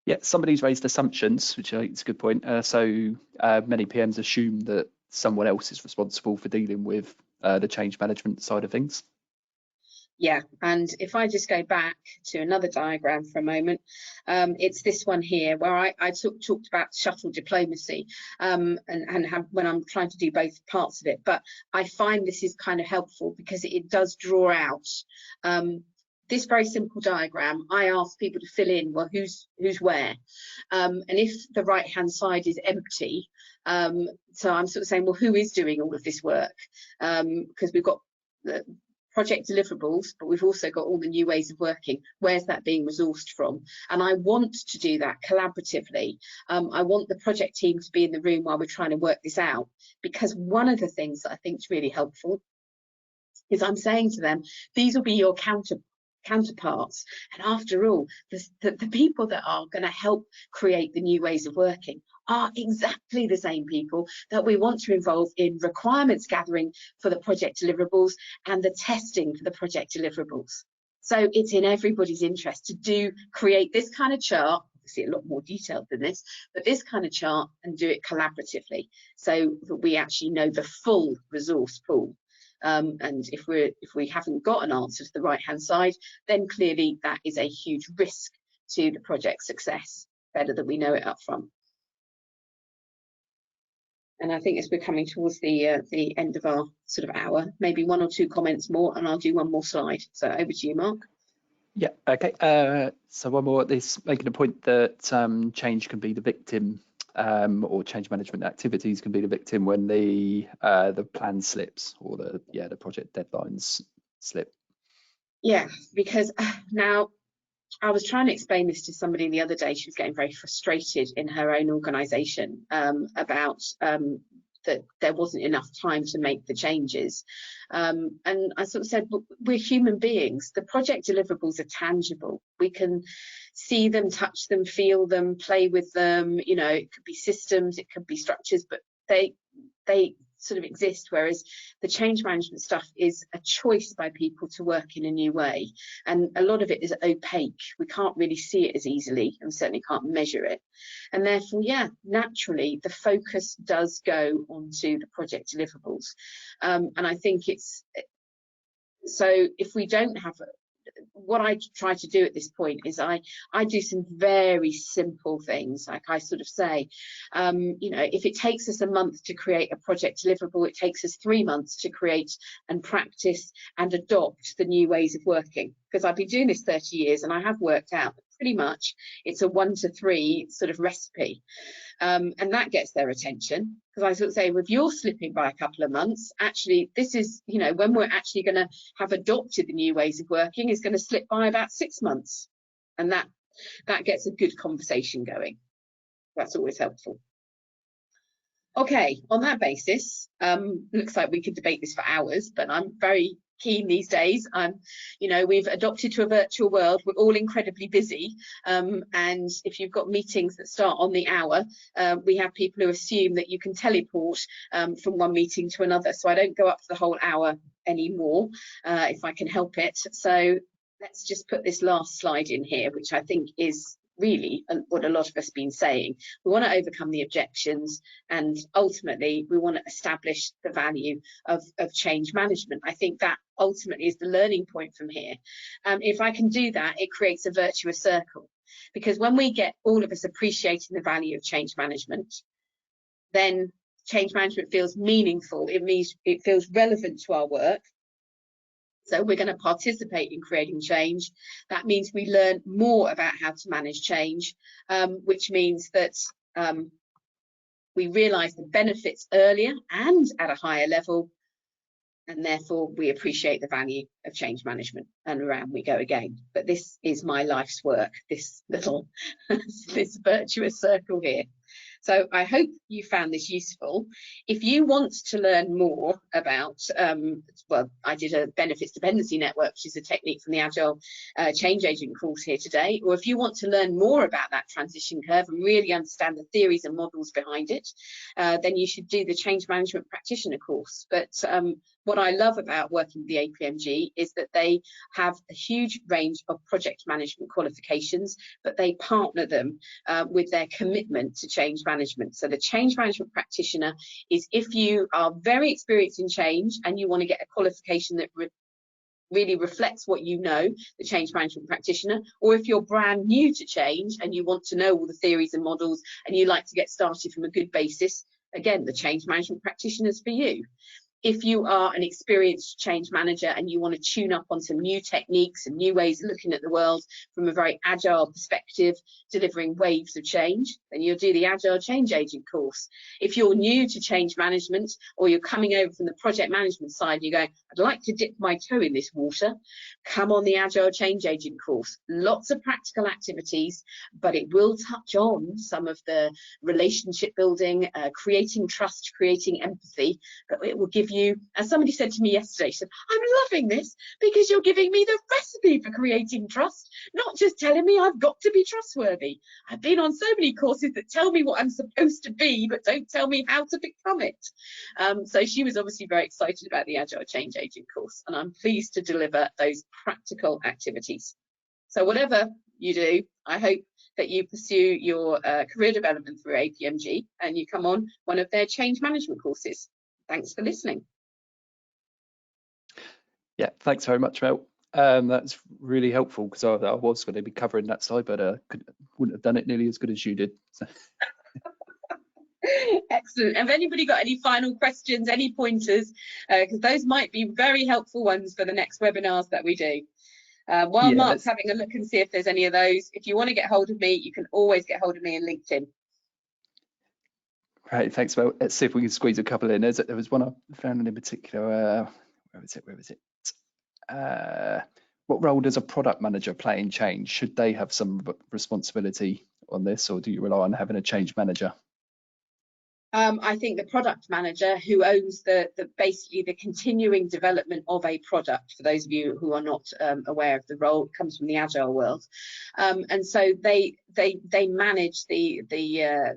Yeah, somebody's raised assumptions, which I think is a good point. So many PMs assume that someone else is responsible for dealing with the change management side of things. Yeah, and if I just go back to another diagram for a moment, it's this one here where I talked about shuttle diplomacy, and when I'm trying to do both parts of it. But I find this is kind of helpful because it does draw out this very simple diagram. I ask people to fill in, well, who's where, and if the right hand side is empty, so I'm sort of saying, well, who is doing all of this work, because we've got the project deliverables, but we've also got all the new ways of working. Where's that being resourced from? And I want to do that collaboratively. I want the project team to be in the room while we're trying to work this out, because one of the things that I think is really helpful is I'm saying to them, these will be your counterparts, and after all, the people that are going to help create the new ways of working are exactly the same people that we want to involve in requirements gathering for the project deliverables and the testing for the project deliverables. So it's in everybody's interest to create this kind of chart, obviously a lot more detailed than this, but this kind of chart, and do it collaboratively so that we actually know the full resource pool. And if we haven't got an answer to the right hand side, then clearly that is a huge risk to the project success. Better that we know it up front. And I think as we're coming towards the end of our sort of hour, maybe 1 or 2 comments more, and I'll do one more slide. So over to you, Mark. Yeah, okay. So one more, this making a point that change can be the victim, or change management activities can be the victim when the plan slips or the project deadlines slip. Yeah, because now I was trying to explain this to somebody the other day. She was getting very frustrated in her own organisation about that there wasn't enough time to make the changes. And I sort of said, well, we're human beings. The project deliverables are tangible. We can see them, touch them, feel them, play with them. You know, it could be systems, it could be structures, but they sort of exist, whereas the change management stuff is a choice by people to work in a new way, and a lot of it is opaque. We can't really see it as easily, and certainly can't measure it, and therefore, yeah, naturally the focus does go onto the project deliverables. And I think it's so if we don't have what I try to do at this point is I do some very simple things. Like I sort of say, you know, if it takes us a month to create a project deliverable, it takes us 3 months to create and practice and adopt the new ways of working. Because I've been doing this 30 years and I have worked out that pretty much it's a 1 to 3 sort of recipe. And that gets their attention, because I sort of say, well, if you're slipping by a couple of months, actually this is, you know, when we're actually going to have adopted the new ways of working, is going to slip by about 6 months, and that gets a good conversation going. That's always helpful. Okay, on that basis, looks like we could debate this for hours, but I'm very keen these days. You know, we've adopted to a virtual world. We're all incredibly busy, and if you've got meetings that start on the hour, we have people who assume that you can teleport from one meeting to another. So I don't go up for the whole hour anymore if I can help it. So let's just put this last slide in here, which I think is really what a lot of us have been saying. We want to overcome the objections, and ultimately we want to establish the value of change management. I think that ultimately is the learning point from here. If I can do that, it creates a virtuous circle, because when we get all of us appreciating the value of change management, then change management feels meaningful. It means it feels relevant to our work. So we're going to participate in creating change. That means we learn more about how to manage change, which means that we realise the benefits earlier and at a higher level, and therefore we appreciate the value of change management, and around we go again. But this is my life's work, this little this virtuous circle here. So I hope you found this useful. If you want to learn more about, well, I did a benefits dependency network, which is a technique from the Agile Change Agent course here today, or if you want to learn more about that transition curve and really understand the theories and models behind it, then you should do the Change Management Practitioner course. But what I love about working with the APMG is that they have a huge range of project management qualifications, but they partner them with their commitment to change management. So the change management practitioner is if you are very experienced in change and you want to get a qualification that really reflects what you know, the change management practitioner, or if you're brand new to change and you want to know all the theories and models and you like to get started from a good basis, again, the change management practitioner is for you. If you are an experienced change manager and you want to tune up on some new techniques and new ways of looking at the world from a very agile perspective, delivering waves of change, then you'll do the Agile Change Agent course. If you're new to change management, or you're coming over from the project management side, you're going, I'd like to dip my toe in this water, come on the Agile Change Agent course. Lots of practical activities, but it will touch on some of the relationship building, creating trust, creating empathy, but it will give you, as somebody said to me yesterday, she said, I'm loving this because you're giving me the recipe for creating trust, not just telling me I've got to be trustworthy. I've been on so many courses that tell me what I'm supposed to be, but don't tell me how to become it. So she was obviously very excited about the Agile Change Agent course, and I'm pleased to deliver those practical activities. So whatever you do, I hope that you pursue your career development through APMG and you come on one of their change management courses. Thanks for listening. Yeah, thanks very much, Mel. That's really helpful because I was going to be covering that slide, but wouldn't have done it nearly as good as you did. So. Excellent. Have anybody got any final questions, any pointers? Because those might be very helpful ones for the next webinars that we do. While Mark's having a look and see if there's any of those, if you want to get hold of me, you can always get hold of me in LinkedIn. Great, thanks. Well, let's see if we can squeeze a couple in. There was one I found in particular. Where was it? What role does a product manager play in change? Should they have some responsibility on this, or do you rely on having a change manager? I think the product manager who owns basically the continuing development of a product, for those of you who are not aware of the role, it comes from the Agile world. And so they manage the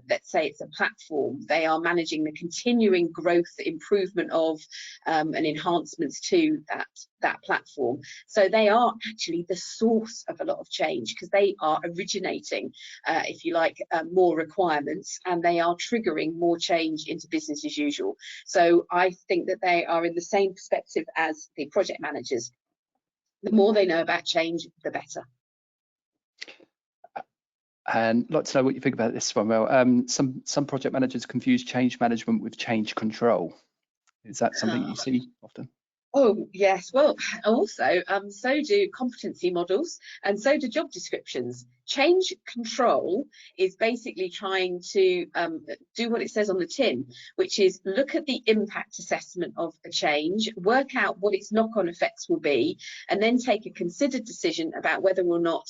let's say it's a platform. They are managing the continuing growth, improvement of and enhancements to that platform. So they are actually the source of a lot of change because they are originating, if you like, more requirements, and they are triggering more change into business as usual. So I think that they are in the same perspective as the project managers. The more they know about change, the better. And I'd like to know what you think about this one. Well, some project managers confuse change management with change control. Is that something you see often? Oh, yes. Well, also, so do competency models and so do job descriptions. Change control is basically trying to do what it says on the tin, which is look at the impact assessment of a change, work out what its knock-on effects will be, and then take a considered decision about whether or not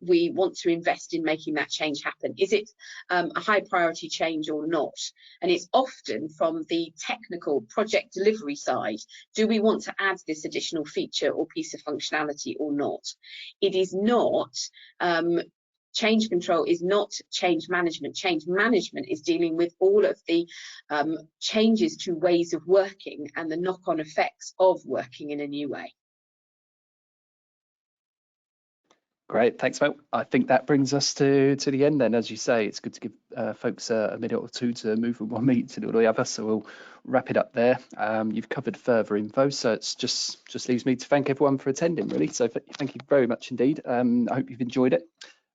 we want to invest in making that change happen. Is it a high priority change or not? And it's often from the technical project delivery side. Do we want to add this additional feature or piece of functionality or not? It is not change control is not change management. Change management is dealing with all of the changes to ways of working and the knock-on effects of working in a new way. Great, thanks, Mel. I think that brings us to the end then. As you say, it's good to give folks a minute or two to move from one meeting to the other, so we'll wrap it up there. You've covered further info, so it's just leaves me to thank everyone for attending, really. So thank you very much indeed. I hope you've enjoyed it,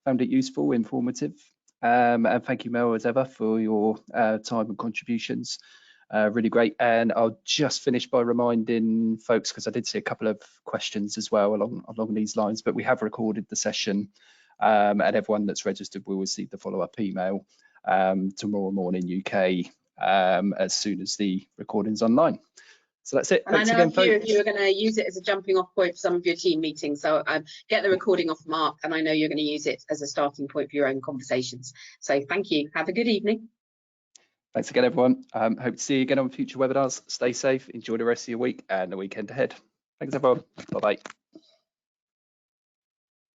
found it useful, informative, and thank you, Mel, as ever, for your time and contributions. Really great. And I'll just finish by reminding folks, because I did see a couple of questions as well along these lines, but we have recorded the session, and everyone that's registered will receive the follow-up email tomorrow morning UK as soon as the recording's online. So that's it. And I know a few of you are going to use it as a jumping off point for some of your team meetings. So get the recording off Mark, and I know you're going to use it as a starting point for your own conversations. So thank you. Have a good evening. Thanks again, everyone. Hope to see you again on future webinars. Stay safe, enjoy the rest of your week and the weekend ahead. Thanks, everyone. Bye-bye.